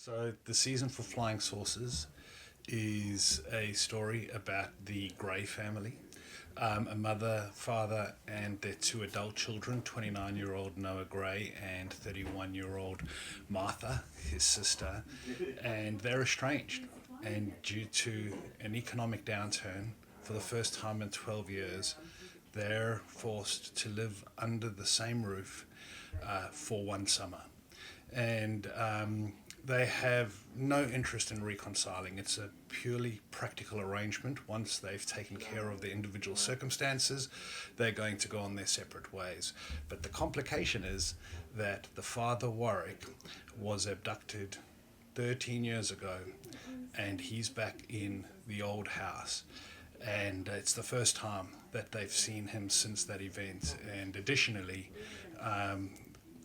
So, The Season for Flying Saucers is a story about the Gray family, a mother, father, and their two adult children, 29-year-old Noah Gray and 31-year-old Martha, his sister, and they're estranged. And due to an economic downturn, for the first time in 12 years, they're forced to live under the same roof for one summer. And they have no interest in reconciling. It's a purely practical arrangement. Once they've taken care of their individual circumstances, they're going to go on their separate ways. But the complication is that the father, Warwick, was abducted 13 years ago, and he's back in the old house. And it's the first time that they've seen him since that event. And additionally,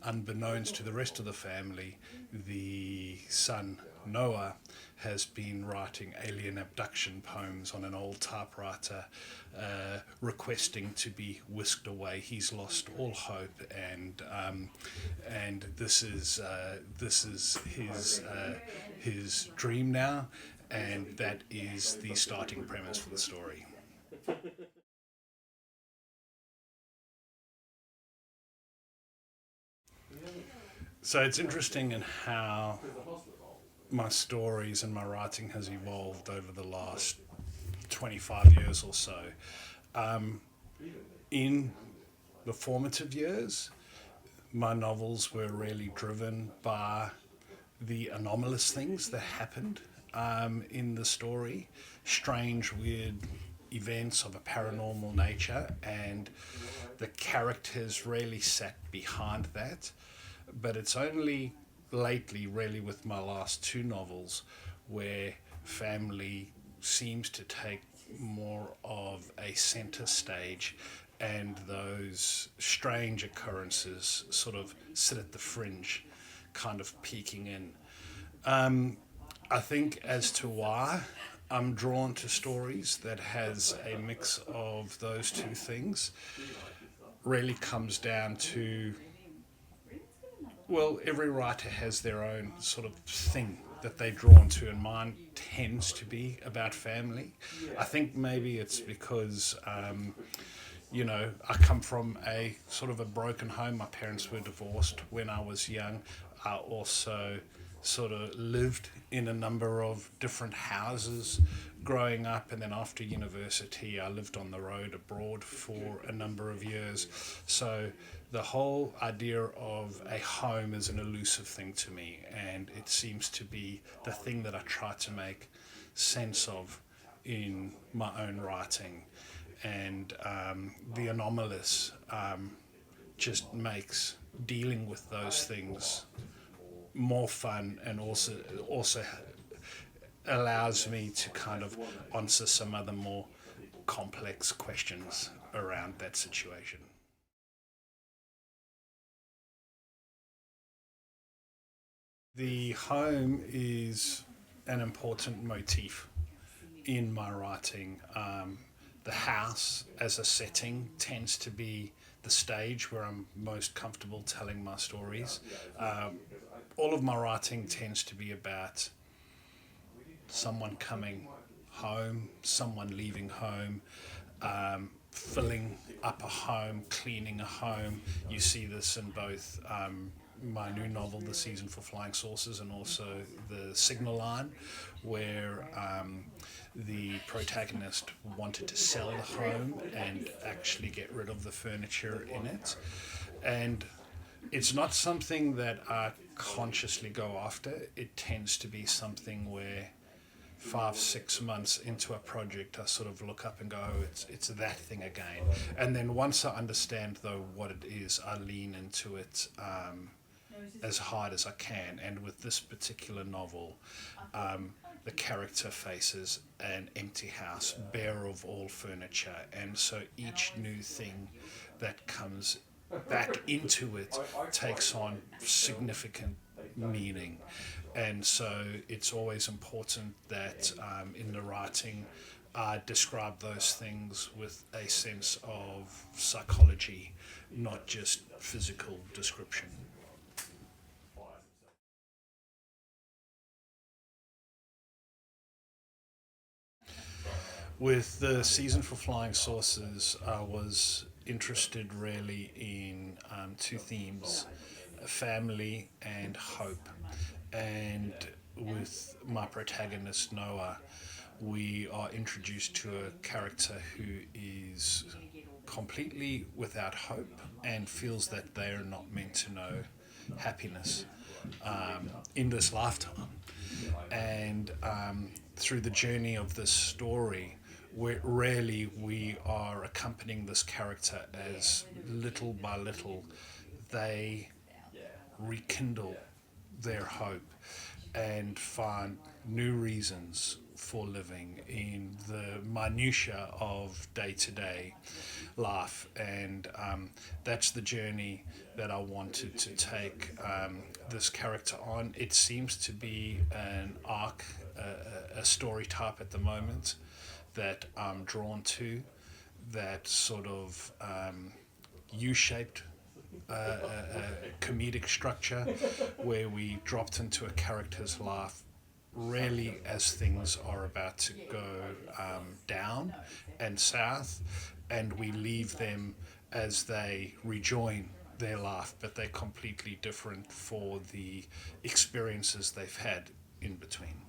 unbeknownst to the rest of the family, the son, Noah, has been writing alien abduction poems on an old typewriter, requesting to be whisked away. He's lost all hope, and this is his dream now, and that is the starting premise for the story. So it's interesting in how my stories and my writing has evolved over the last 25 years or so. In the formative years, my novels were really driven by the anomalous things that happened in the story, strange, weird events of a paranormal nature, and the characters really sat behind that. But it's only lately, really, with my last two novels, where family seems to take more of a center stage, and those strange occurrences sort of sit at the fringe, kind of peeking in. I think as to why I'm drawn to stories that has a mix of those two things really comes down to, well, every writer has their own sort of thing that they're drawn to, and mine tends to be about family. I think maybe it's because, I come from a sort of a broken home. My parents were divorced when I was young. I also sort of lived in a number of different houses growing up, and then after university I lived on the road abroad for a number of years. So the whole idea of a home is an elusive thing to me, and it seems to be the thing that I try to make sense of in my own writing. And the anomalous just makes dealing with those things more fun, and also allows me to kind of answer some other more complex questions around that situation. The home is an important motif in my writing. The house as a setting tends to be the stage where I'm most comfortable telling my stories. All of my writing tends to be about someone coming home, someone leaving home, filling up a home, cleaning a home. You see this in both my new novel, The Season for Flying Saucers, and also The Signal Line, where the protagonist wanted to sell the home and actually get rid of the furniture in it. And it's not something that I consciously go after. It tends to be something where 5 6 months into a project I sort of look up and go, oh, it's that thing again. And then once I understand though what it is, I lean into it as hard as I can. And with this particular novel, the character faces an empty house bare of all furniture, and so each new thing that comes back into it takes on significant meaning. And so it's always important that in the writing I describe those things with a sense of psychology, not just physical description. With the season for Flying Saucers, I was interested really in two themes: family and hope. And with my protagonist Noah, we are introduced to a character who is completely without hope and feels that they are not meant to know happiness in this lifetime. And through the journey of this story, we are accompanying this character as little by little they rekindle their hope and find new reasons for living in the minutiae of day-to-day life. And that's the journey that I wanted to take this character on. It seems to be an arc, a story type at the moment that I'm drawn to, that sort of U-shaped comedic structure where we dropped into a character's life really as things are about to go down and south, and we leave them as they rejoin their life, but they're completely different for the experiences they've had in between.